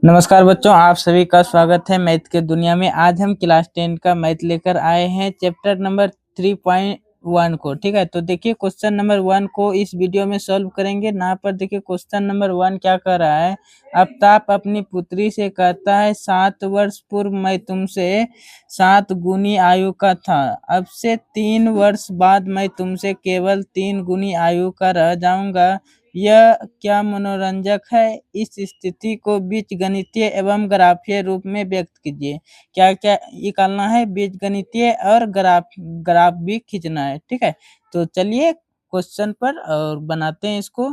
नमस्कार बच्चों, आप सभी का स्वागत है मैथ के दुनिया में। आज हम क्लास 10 का मैथ लेकर आए हैं चैप्टर नंबर 3.1 को। ठीक है, तो देखिए क्वेश्चन नंबर 1 को इस वीडियो में सॉल्व करेंगे। यहाँ पर देखिए क्वेश्चन नंबर 1 क्या कर रहा है। आफ्ताब अपनी पुत्री से कहता है 7 वर्ष पूर्व मैं तुमसे 7 गुनी आयु का था। अब से 3 वर्ष बाद मैं तुमसे केवल 3 गुनी आयु का रह जाऊंगा। यह क्या मनोरंजक है। इस स्थिति को बीजगणितीय एवं ग्राफीय रूप में व्यक्त कीजिए। क्या क्या निकालना है, बीजगणितीय और ग्राफ भी खींचना है। ठीक है, तो चलिए क्वेश्चन पर और बनाते हैं इसको।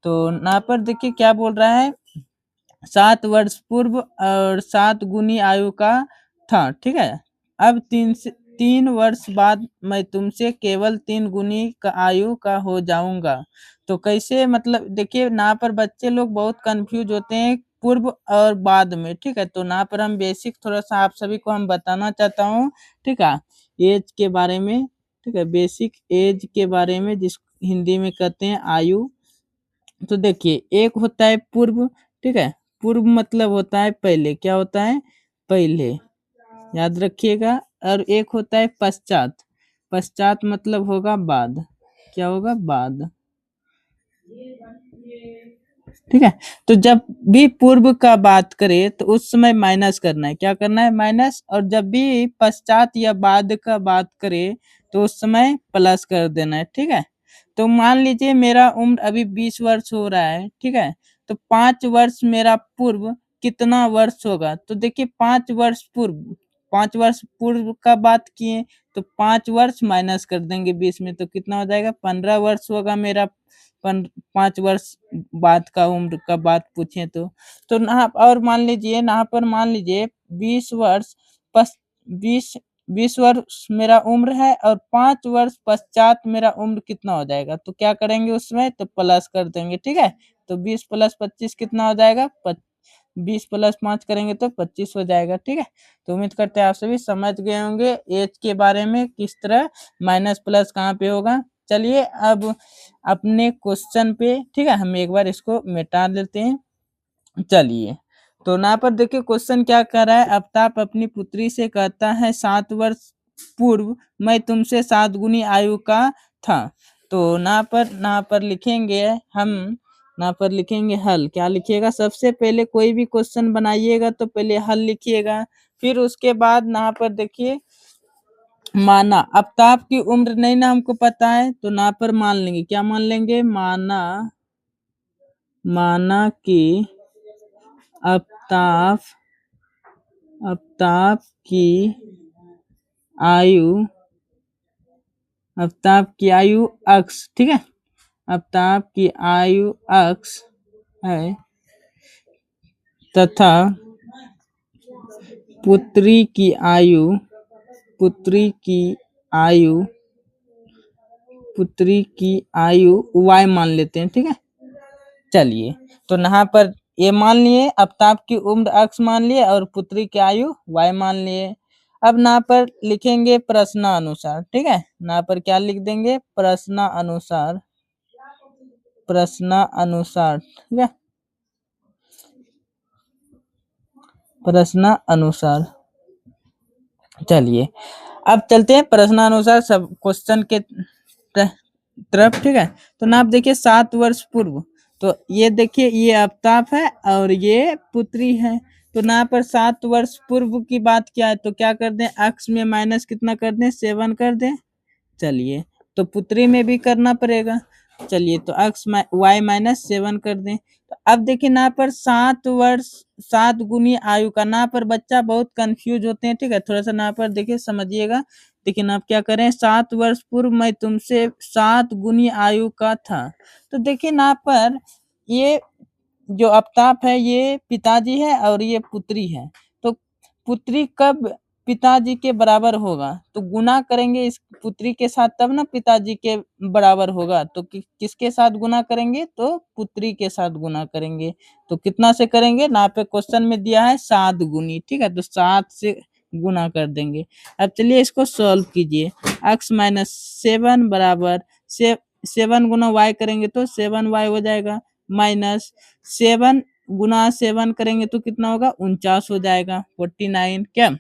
तो यहाँ पर देखिए क्या बोल रहा है, 7 वर्ष पूर्व और 7 गुनी आयु का था। ठीक है, अब 3 वर्ष बाद मैं तुमसे केवल 3 गुनी का आयु का हो जाऊंगा। तो कैसे, मतलब देखिए यहाँ पर बच्चे लोग बहुत कंफ्यूज होते हैं पूर्व और बाद में। ठीक है, तो यहाँ पर हम बेसिक थोड़ा सा आप सभी को हम बताना चाहता हूँ। ठीक है, एज के बारे में। ठीक है, बेसिक एज के बारे में, जिस हिंदी में कहते हैं आयु। तो देखिए एक होता है पूर्व। ठीक है, पूर्व मतलब होता है पहले। क्या होता है? पहले, याद रखिएगा। और एक होता है पश्चात। पश्चात मतलब होगा बाद। क्या होगा? बाद। ठीक है, तो जब भी पूर्व का बात करें तो उस समय माइनस करना है। क्या करना है? माइनस। और जब भी पश्चात या बाद का बात करें तो उस समय प्लस कर देना है। ठीक है, तो मान लीजिए मेरा उम्र अभी 20 वर्ष हो रहा है। ठीक है, तो 5 वर्ष मेरा पूर्व कितना वर्ष होगा? तो देखिए 5 वर्ष पूर्व, 5 वर्ष पूर्व का बात किए तो 5 वर्ष माइनस कर देंगे 20 में, तो कितना हो जाएगा? 15 वर्ष होगा मेरा। 5 वर्ष बाद का उम्र का बात पूछे तो ना। और मान लीजिए यहाँ पर, मान लीजिए 20 वर्ष 20 20 वर्ष मेरा उम्र है और 5 वर्ष पश्चात मेरा उम्र कितना हो जाएगा? तो क्या करेंगे उसमें? तो प्लस कर देंगे। ठीक है, तो 20 प्लस 25 कितना हो जाएगा? 20 प्लस 5 करेंगे तो 25 हो जाएगा। ठीक है, तो उम्मीद करते हैं आप सभी समझ गए होंगे एज के बारे में, किस तरह माइनस प्लस कहाँ पे होगा। चलिए अब अपने क्वेश्चन पे, ठीक है, हम एक बार इसको मिटा देते हैं। चलिए, तो यहाँ पर देखिए क्वेश्चन क्या कर रहा है। आफ्ताब अपनी पुत्री से कहता है 7 वर्ष पूर्व मैं तुमसे 7 गुनी आयु का था। तो यहाँ पर लिखेंगे हम, यहाँ पर लिखेंगे हल। क्या लिखिएगा? सबसे पहले कोई भी क्वेश्चन बनाइएगा तो पहले हल लिखिएगा। फिर उसके बाद यहाँ पर देखिए माना। आफ्ताब की उम्र नहीं ना हमको पता है, तो यहाँ पर मान लेंगे। क्या मान लेंगे? माना कि आफ्ताब की आयु, आफ्ताब की आयु x। ठीक है, आफ्ताब की आयु x है तथा पुत्री की आयु y मान लेते हैं। ठीक है, चलिए, तो यहाँ पर ये मान लिए आफ्ताब की उम्र x मान लिए और पुत्री की आयु y मान लिए। अब यहाँ पर लिखेंगे प्रश्नानुसार। ठीक है, यहाँ पर क्या लिख देंगे? प्रश्नानुसार। ठीक है, प्रश्नानुसार। चलिए अब चलते हैं प्रश्नानुसार सब क्वेश्चन के तरफ। ठीक है, तो ना आप देखिए 7 वर्ष पूर्व, तो ये देखिए ये आफ्ताब है और ये पुत्री है। तो ना पर 7 वर्ष पूर्व की बात क्या है, तो क्या कर दें? x में माइनस कितना कर दें? 7 कर दें। चलिए, तो पुत्री में भी करना पड़ेगा। चलिए, तो y माइनस 7 कर दें। तो अब देखिए ना पर 7 वर्ष 7 गुनी आयु का, ना पर बच्चा बहुत कंफ्यूज होते हैं। ठीक है, थोड़ा सा ना पर देखिए समझिएगा। लेकिन आप क्या करें? 7 वर्ष पूर्व मैं तुमसे 7 गुनी आयु का था। तो देखिए ना पर ये जो आफ्ताब है ये पिताजी है और ये पुत्री है। तो पुत्री कब पिताजी के बराबर होगा? तो गुना करेंगे इस पुत्री के साथ, तब ना पिताजी के बराबर होगा। तो किसके साथ गुना करेंगे? तो पुत्री के साथ गुना करेंगे। तो कितना से करेंगे? ना पे क्वेश्चन में दिया है 7 गुनी। ठीक है, तो 7 से गुना कर देंगे। अब चलिए इसको सॉल्व कीजिए। x माइनस 7 बराबर 7 गुना y करेंगे तो 7y हो जाएगा, माइनस 7 गुना 7 करेंगे तो कितना होगा 49 हो जाएगा 49 क्या।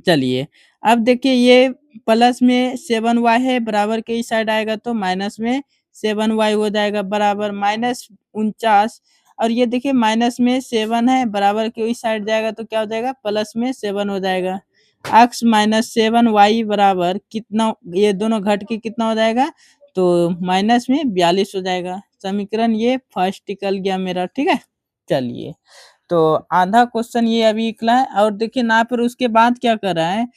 चलिए अब देखिए ये प्लस में 7y है बराबर के इस साइड आएगा तो माइनस में 7y हो जाएगा बराबर माइनस 49 और ये देखिए माइनस में 7 है बराबर के इस साइड जाएगा तो क्या हो जाएगा प्लस में 7 हो जाएगा। x माइनस 7y बराबर कितना, ये दोनों घट के कितना हो जाएगा तो माइनस में 42 हो जाएगा। समीकरण ये फर्स्ट निकल गया मेरा, ठीक है। चलिए तो आधा क्वेश्चन ये अभी निकला है और देखिए ना पर उसके बाद क्या कर रहा है,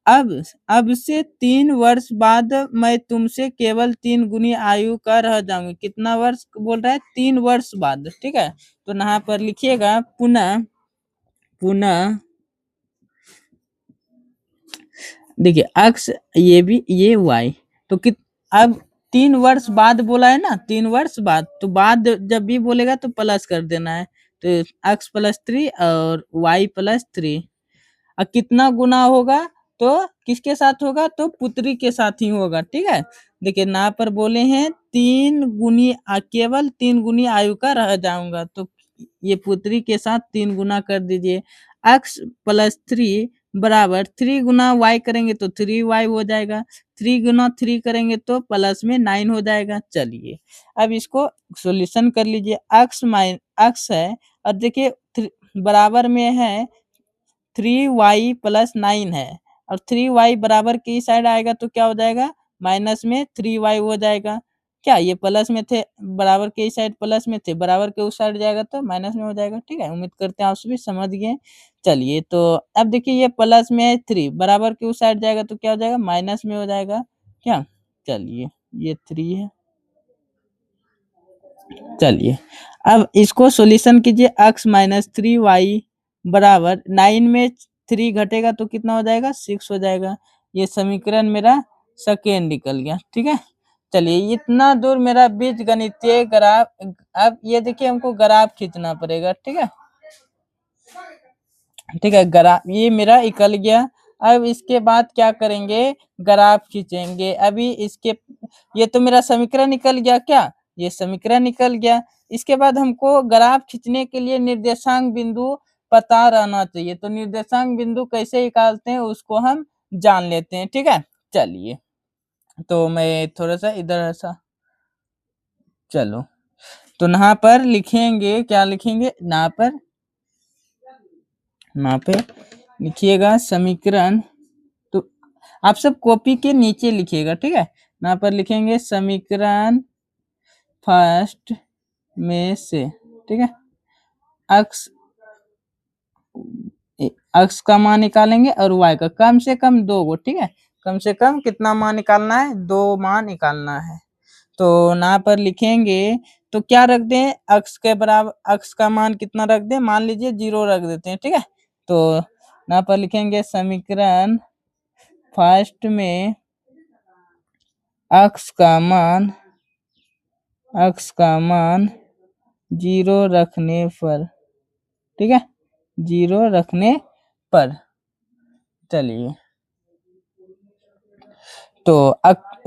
अब से 3 वर्ष बाद मैं तुमसे केवल 3 गुनी आयु का रह जाऊंगी। कितना वर्ष बोल रहा है 3 वर्ष बाद, ठीक है। तो यहाँ पर लिखिएगा पुनः देखिए x ये भी ये y तो अब 3 वर्ष बाद बोला है ना, 3 वर्ष बाद तो बाद जब भी बोलेगा तो प्लस कर देना है तो x प्लस 3 और y प्लस 3 और कितना गुना होगा तो किसके साथ होगा तो पुत्री के साथ ही होगा, ठीक है। देखिए यहाँ पर बोले हैं 3 गुनी केवल 3 गुनी आयु का रह जाऊंगा तो ये पुत्री के साथ 3 गुना कर दीजिए। x प्लस 3 बराबर 3 गुना y करेंगे तो 3y हो जाएगा, 3 गुना 3 करेंगे तो प्लस में 9 हो जाएगा। चलिए अब इसको सॉल्यूशन कर लीजिए। x है और देखिए बराबर में है 3y प्लस 9 है और 3y बराबर की साइड आएगा तो क्या हो जाएगा माइनस में 3y हो जाएगा क्या। ये प्लस में थे बराबर के इस साइड प्लस में थे बराबर के उस साइड जाएगा तो माइनस में हो जाएगा, ठीक है। उम्मीद करते हैं आप सभी समझ गए। चलिए तो अब देखिए ये प्लस में है 3 बराबर के उस साइड जाएगा तो क्या हो जाएगा माइनस में हो जाएगा क्या। चलिए ये 3 है। चलिए अब इसको सॉल्यूशन कीजिए। x माइनस 3y बराबर 9 में 3 घटेगा तो कितना हो जाएगा 6 हो जाएगा। ये समीकरण मेरा सेकेंड निकल गया, ठीक है। चलिए इतना दूर मेरा बीज गणितीय ग्राफ। अब ये देखिए हमको ग्राफ खींचना पड़ेगा, ठीक है, ठीक है। ग्राफ ये मेरा निकल गया। अब इसके बाद क्या करेंगे ग्राफ खींचेंगे। अभी इसके ये तो मेरा समीकरण निकल गया क्या, ये समीकरण निकल गया। इसके बाद हमको ग्राफ खींचने के लिए निर्देशांक बिंदु पता रहना चाहिए। तो निर्देशांक बिंदु कैसे निकालते हैं उसको हम जान लेते हैं, ठीक है। चलिए तो मैं थोड़ा सा इधर ऐसा चलो तो यहाँ पर लिखेंगे, क्या लिखेंगे यहाँ पे लिखिएगा समीकरण। तो आप सब कॉपी के नीचे लिखिएगा, ठीक है। यहाँ पर लिखेंगे समीकरण फर्स्ट में से, ठीक है, x का मान निकालेंगे और y का कम से कम 2 गो, ठीक है। कम से कम कितना मान निकालना है 2 मान निकालना है। तो यहाँ पर लिखेंगे तो क्या रख दें x के बराबर, x का मान कितना रख दें, मान लीजिए 0 रख देते हैं, ठीक है। तो यहाँ पर लिखेंगे समीकरण फर्स्ट में x का मान 0 रखने पर, ठीक है, 0 रखने पर। चलिए तो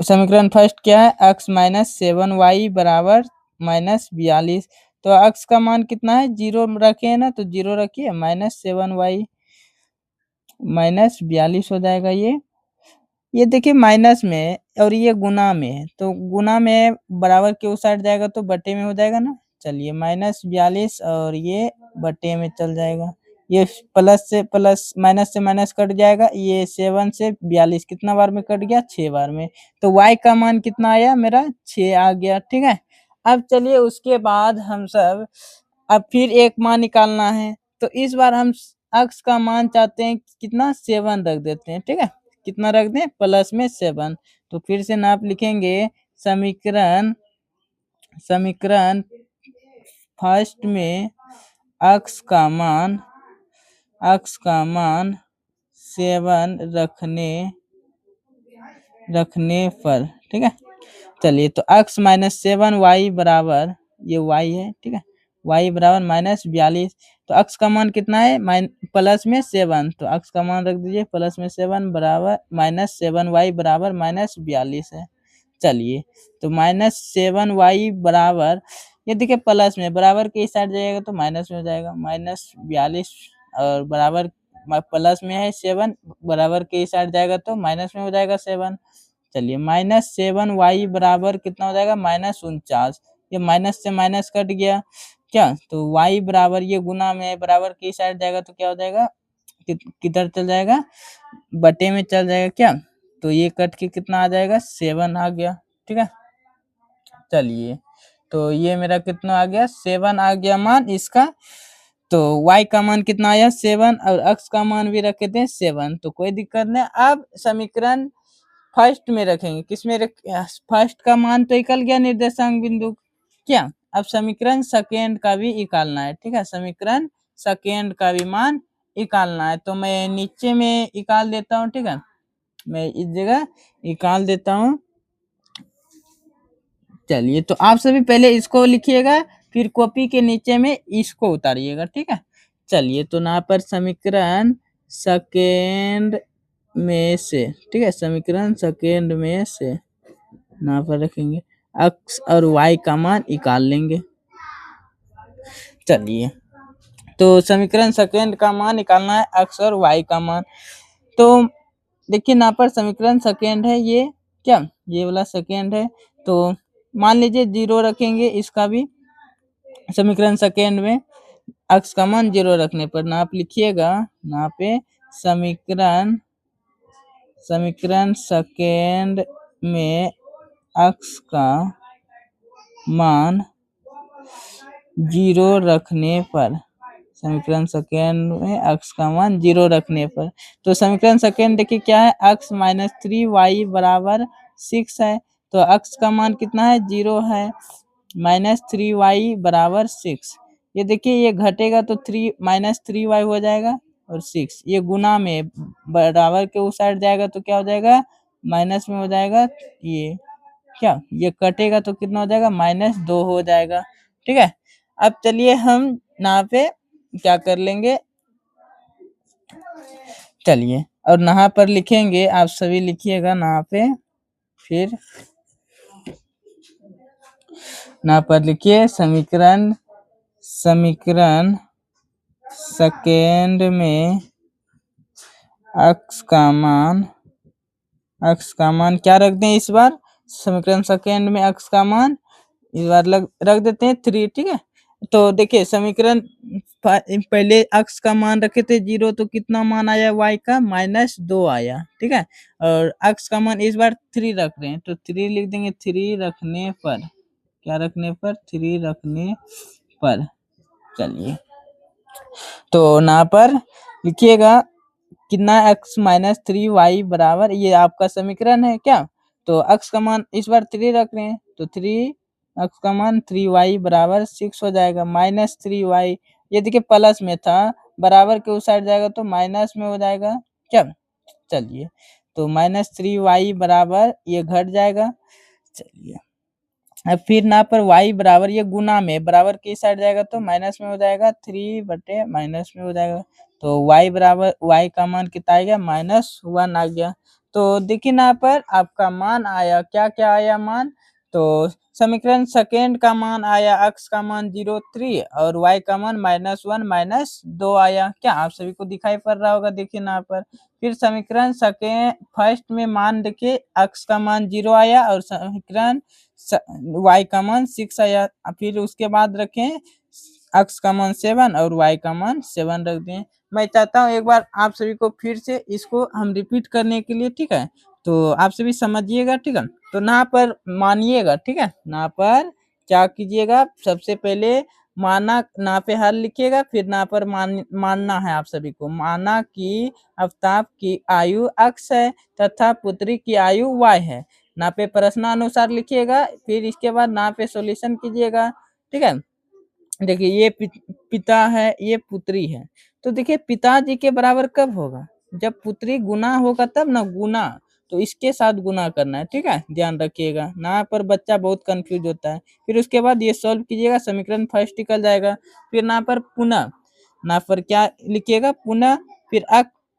समीकरण फर्स्ट क्या है x माइनस 7y बराबर माइनस 42। तो x का मान कितना है 0 रखे है ना, तो 0 रखिए माइनस 7y माइनस 42 हो जाएगा। ये देखिए माइनस में और ये गुना में है तो गुना में बराबर के उस साइड जाएगा तो बटे में हो जाएगा ना। चलिए माइनस 42 और ये बटे में चल जाएगा। ये प्लस से माइनस कट जाएगा। ये 7 से 42 कितना बार में कट गया 6 बार में। तो y का मान कितना आया मेरा 6 आ गया, ठीक है। अब चलिए उसके बाद हम सब अब फिर एक मान निकालना है। तो इस बार हम x का मान चाहते हैं कितना 7 रख देते हैं, ठीक है। कितना रख दें प्लस में 7। तो फिर से नाप लिखेंगे समीकरण फर्स्ट में x का मान 7 रखने पर, ठीक है। चलिए तो x माइनस 7y बराबर ये y है, ठीक है, y बराबर माइनस 42। तो x का मान कितना है प्लस में 7। तो x का मान रख दीजिए प्लस में 7 बराबर माइनस 7y बराबर माइनस 42 है। चलिए तो माइनस 7y बराबर ये देखिए प्लस में, बराबर के इस साइड जाएगा तो माइनस में हो जाएगा, -42 और बराबर प्लस में है 7, बराबर के इस साइड जाएगा तो माइनस में हो जाएगा 7। चलिए -7y बराबर कितना हो जाएगा, -49। ये माइनस से माइनस कट गया क्या, तो y बराबर ये गुना में है, बराबर के इस साइड जाएगा तो क्या हो जाएगा, किधर चल जाएगा, बटे में चल जाएगा क्या, तो ये कट के कितना आ जाएगा, 7 आ गया। ठीक है, चलिए तो ये मेरा कितना आ गया, 7 आ गया मान इसका। तो y का मान कितना आया, 7, और x का मान भी रखे थे 7, तो कोई दिक्कत नहीं। अब समीकरण फर्स्ट में रखेंगे, किसमें रख, फर्स्ट का मान तो निकल गया निर्देशांक बिंदु क्या, अब समीकरण सेकेंड का भी निकालना है। ठीक है, समीकरण सेकेंड का भी मान निकालना है, तो मैं नीचे में निकाल देता हूँ। ठीक है, मैं इस जगह निकाल देता हूँ। चलिए तो आप सभी पहले इसको लिखिएगा, फिर कॉपी के नीचे में इसको उतारिएगा। ठीक है, चलिए तो यहाँ पर समीकरण सेकेंड में से, ठीक है, समीकरण सेकेंड में से यहाँ पर रखेंगे, x और y का मान निकाल लेंगे। चलिए तो समीकरण सेकेंड का मान निकालना है, x और y का मान। तो देखिए यहाँ पर समीकरण सेकेंड है, ये क्या, ये वाला सेकेंड है, तो मान लीजिए 0 रखेंगे इसका भी, समीकरण सेकेंड में x का मान 0 रखने पर ना आप लिखिएगा यहाँ पे समीकरण सेकेंड में x का मान 0 रखने पर, समीकरण सेकेंड में x का मान 0 रखने पर, तो समीकरण सेकेंड देखिए क्या है, x - 3y बराबर 6 है, तो x का मान कितना है, 0 है, -3y बराबर 6। ये देखिए ये घटेगा तो 3 - 3y हो जाएगा और 6, ये गुना में बराबर के उस साइड जाएगा तो क्या हो जाएगा, माइनस में हो जाएगा, ये क्या, ये कटेगा तो कितना हो जाएगा, -2 हो जाएगा। ठीक है, अब चलिए हम यहाँ पे क्या कर लेंगे, चलिए और यहाँ पर लिखेंगे, आप सभी लिखिएगा यहाँ पे, फिर यहाँ पर लिखिए समीकरण सेकेंड में x का मान क्या रख दें इस बार, समीकरण सेकेंड में x का मान इस बार रख देते हैं 3। ठीक है, तो देखिए समीकरण पहले x का मान रखे थे 0, तो कितना मान आया y का, -2 आया। ठीक है, और x का मान इस बार 3 रख रहे हैं, तो 3 लिख देंगे, 3 रखने पर, क्या रखने पर, 3 रखने पर। चलिए तो यहाँ पर लिखिएगा कितना, x - 3y बराबर, ये आपका समीकरण है क्या, तो x का मान इस बार 3 रख रहे हैं, तो 3 x का मान 3y बराबर 6 हो जाएगा, -3y, ये देखिए प्लस में था, बराबर के उस साइड जाएगा तो माइनस में हो जाएगा क्या। चलिए तो -3y बराबर ये घट जाएगा। चलिए अब फिर यहाँ पर y बराबर, ये गुना में बराबर के साइड जाएगा तो माइनस में हो जाएगा, 3 बटे माइनस में हो जाएगा, तो y बराबर, y का मान कितना आ गया, -1 आ गया। तो देखिए यहाँ पर आपका मान आया, क्या क्या आया मान, तो समीकरण सेकेंड का मान आया, x का मान 0,3 और y का मान -1 -2 आया, क्या आप सभी को दिखाई पड़ रहा होगा, देखिए यहाँ पर। फिर समीकरण सेकेंड फर्स्ट में मान देखिए, x का मान 0 आया और समीकरण y का मान 6 आया, फिर उसके बाद रखें x का मान 7 और y का मान 7 रख दें। मैं चाहता हूँ एक बार आप सभी को फिर से इसको हम रिपीट करने के लिए, ठीक है, तो आप सभी समझिएगा। ठीक है, तो यहाँ पर मानिएगा, ठीक है, यहाँ पर क्या कीजिएगा, सबसे पहले माना यहाँ पे हल लिखिएगा, फिर यहाँ पर मानना है आप सभी को, माना कि आफ्ताब की आयु x है तथा पुत्री की आयु y है, यहाँ पे प्रश्नानुसार लिखिएगा, फिर इसके बाद यहाँ पे सॉल्यूशन कीजिएगा। ठीक है, देखिए ये पिता है, ये पुत्री है, तो देखिए पिताजी के बराबर कब होगा, जब पुत्री गुना होगा तब ना, गुना तो इसके साथ गुना करना है। ठीक है, ध्यान रखिएगा, यहाँ पर बच्चा बहुत कंफ्यूज होता है। फिर उसके बाद ये सॉल्व कीजिएगा, समीकरण फर्स्ट निकल जाएगा। फिर यहाँ पर पुनः, यहाँ पर क्या लिखिएगा, पुनः, फिर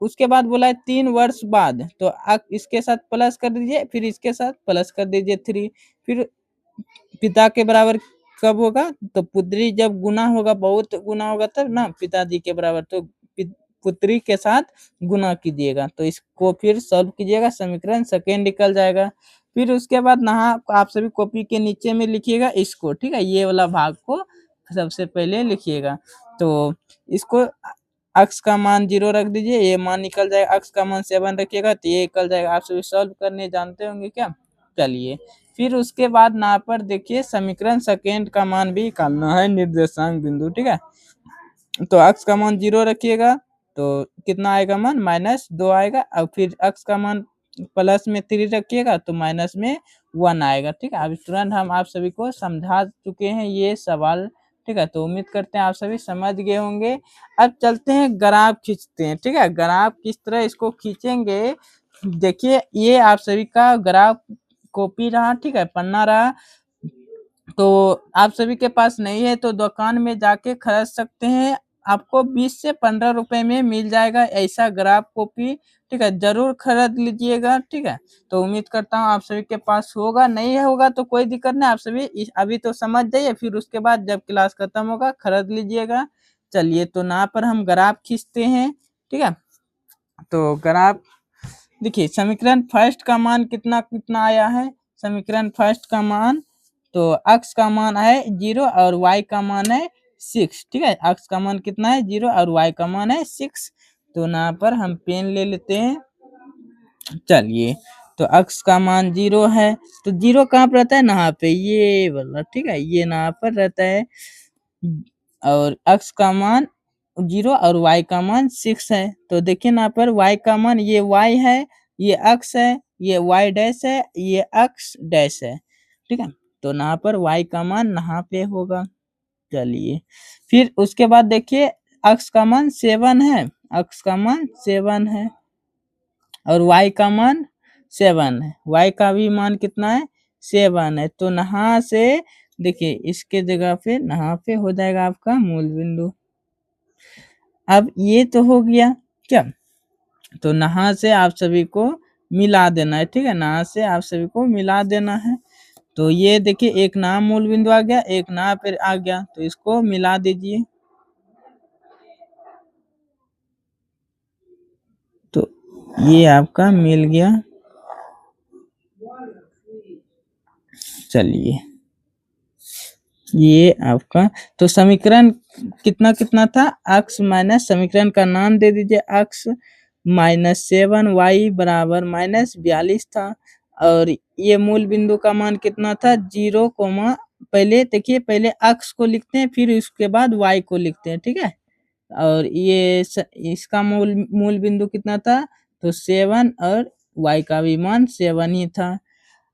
उसके बाद बोला है 3 वर्ष बाद, तो इसके साथ प्लस कर दीजिए, फिर इसके साथ प्लस कर दीजिए 3, फिर पिता के बराबर कब होगा? तो पुत्री जब गुना होगा, बहुत गुना होगा तब ना पिताजी के बराबर, तो पुत्री के साथ गुना कीजिएगा। तो इसको फिर सॉल्व कीजिएगा, समीकरण सेकंड निकल जाएगा। फिर उसके बाद नहा आप सभी कॉपी के नीचे में लिखिएगा इसको, ठीक है? ये वाला भाग को सबसे पहले लिखिएगा। तो इसको अक्स का मान 0 रख दीजिए, ये मान निकल जाएगा। अक्स का मान 7 रखिएगा तो ये निकल जाएगा। आप सभी सॉल्व करने जानते होंगे क्या? चलिए, फिर उसके बाद यहाँ पर देखिए समीकरण सेकंड का मान भी निकालना है, निर्देशांक बिंदु, ठीक है? तो अक्स का मान 0 रखिएगा तो कितना आएगा मान? -2 आएगा। अब फिर अक्स का मान प्लस में 3 रखिएगा तो माइनस में 1 आएगा, ठीक है? अब तुरंत हम आप सभी को समझा चुके हैं ये सवाल, ठीक है? तो उम्मीद करते हैं आप सभी समझ गए होंगे। अब चलते हैं ग्राफ खींचते हैं, ठीक है? ग्राफ किस तरह इसको खींचेंगे, देखिए ये आप सभी का ग्राफ कॉपी रहा, ठीक है? पन्ना रहा। तो आप सभी के पास नहीं है तो दुकान में जाके खरीद सकते हैं। आपको 20 से 15 रुपए में मिल जाएगा ऐसा ग्राफ कॉपी, ठीक है? ज़रूर खरीद लीजिएगा, ठीक है? तो उम्मीद करता हूँ आप सभी के पास होगा, नहीं होगा तो कोई दिक्कत नहीं, आप सभी अभी तो समझ जाइए, फिर उसके बाद जब क्लास खत्म होगा खरीद लीजिएगा। चलिए, तो यहाँ पर हम ग्राफ खींचते हैं, ठीक है? तो ग्राफ देखिए, समीकरण फर्स्ट का मान कितना कितना आया है? समीकरण फर्स्ट का मान, तो अक्स का मान है 0 और वाई का मान है 6, ठीक है? अक्स का मान कितना है? 0 और वाई का मान है 6। तो यहाँ पर हम पेन ले लेते हैं। चलिए, तो अक्स का मान 0 है, तो 0 कहाँ पर रहता है? यहाँ पे, ये वाला, ठीक है? ये यहाँ पर रहता है। और अक्स का मान 0 और वाई का मान 6 है। तो देखिए यहाँ पर वाई का मान, ये वाई है, ये अक्स है, ये वाई डैश है, ये अक्स डैश है, ठीक है? तो यहाँ पर वाई का मान यहाँ पे होगा। चलिए, फिर उसके बाद देखिए अक्स का मान 7 है, अक्स का मान 7 है और वाई का मान 7 है। वाई का भी मान कितना है? 7 है। तो यहाँ से देखिए इसके जगह पे यहाँ पे हो जाएगा आपका मूल बिंदु। अब ये तो हो गया क्या? तो यहाँ से आप सभी को मिला देना है, ठीक है? यहाँ से आप सभी को मिला देना है। तो ये देखिए एक नाम मूल बिंदु आ गया, एक ना फिर आ गया, तो इसको मिला दीजिए। तो ये आपका मिल गया। चलिए, ये आपका, तो समीकरण कितना कितना था? अक्स माइनस, समीकरण का नाम दे दीजिए, अक्स -7 वाई बराबर -42 था। और ये मूल बिंदु का मान कितना था? 0, पहले देखिए, पहले अक्स को लिखते हैं फिर उसके बाद वाई को लिखते हैं, ठीक है? और ये इसका मूल बिंदु कितना था? तो 7 और वाई का भी मान 7 ही था।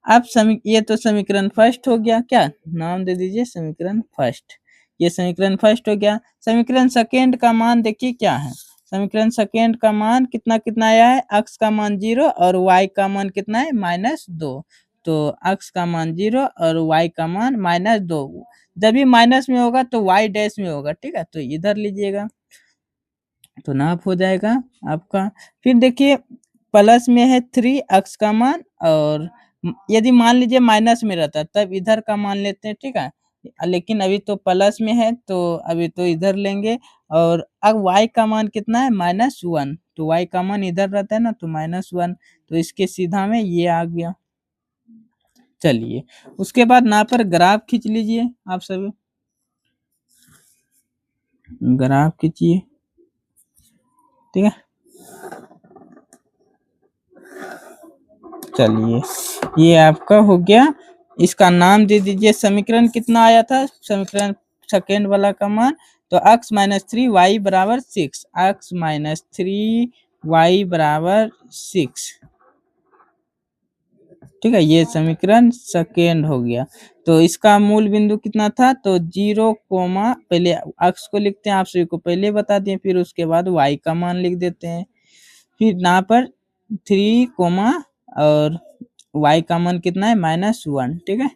अब ये तो समीकरण फर्स्ट हो गया, क्या नाम दे दीजिए? समीकरण फर्स्ट। ये समीकरण फर्स्ट हो गया। समीकरण सेकंड का मान देखिए क्या है? समीकरण सेकंड का मान कितना कितना आया है? अक्स का मान 0 और वाई का मान कितना है? -2। तो अक्स का मान 0 और वाई का मान -2। जब भी माइनस में होगा तो वाई डैश में होगा, ठीक है? तो इधर लीजिएगा, तो नाप हो जाएगा आपका। फिर देखिए प्लस में है 3 अक्स का मान, और यदि मान लीजिए माइनस में रहता तब इधर का मान लेते हैं, ठीक है? लेकिन अभी तो प्लस में है तो अभी तो इधर लेंगे। और अब y का मान कितना है? -1। तो y का मान इधर रहता है ना, तो -1, तो इसके सीधा में ये आ गया। चलिए, उसके बाद यहाँ पर ग्राफ खींच लीजिए, आप सभी ग्राफ खींचिए, ठीक है? चलिए, ये आपका हो गया। इसका नाम दे दीजिए, समीकरण कितना आया था? समीकरण सेकंड वाला का मान, तो x -3 y बराबर 6, x -3 y बराबर 6, ठीक है? ये समीकरण सेकंड हो गया। तो इसका मूल बिंदु कितना था? तो 0, पहले x को लिखते हैं, आप सभी को पहले बता दिए, फिर उसके बाद y का मान लिख देते हैं। फिर यहाँ पर 3, और y का मान कितना है? -1, ठीक है?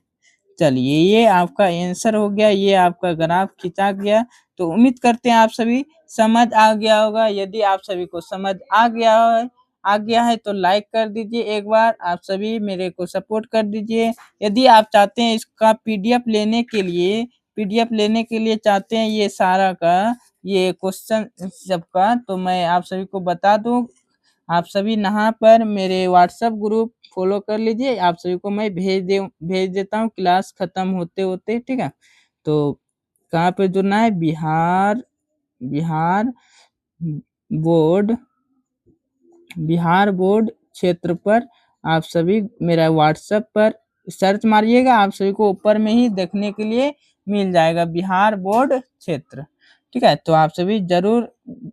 चलिए, ये आपका आंसर हो गया, ये आपका ग्राफ खींचा गया। तो उम्मीद करते हैं आप सभी समझ आ गया होगा। यदि आप सभी को समझ आ गया है तो लाइक कर दीजिए एक बार। आप सभी मेरे को सपोर्ट कर दीजिए। यदि आप चाहते हैं इसका PDF लेने के लिए पीडीएफ लेने के लिए चाहते हैं ये सारा का ये क्वेश्चन सबका, तो मैं आप सभी को बता दूं, आप सभी यहाँ पर मेरे व्हाट्सएप ग्रुप फॉलो कर लीजिए, आप सभी को मैं भेज देता हूँ क्लास खत्म होते होते, ठीक है। तो कहाँ पे जुड़ना है, बिहार बोर्ड क्षेत्र पर आप सभी मेरा व्हाट्सएप पर सर्च मारिएगा, आप सभी को ऊपर में ही देखने के लिए मिल जाएगा बिहार बोर्ड क्षेत्र, ठीक है। तो आप सभी जरूर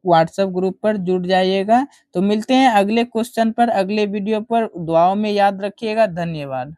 व्हाट्सएप ग्रुप पर जुड़ जाइएगा। तो मिलते हैं अगले क्वेश्चन पर, अगले वीडियो पर। दुआओं में याद रखिएगा। धन्यवाद।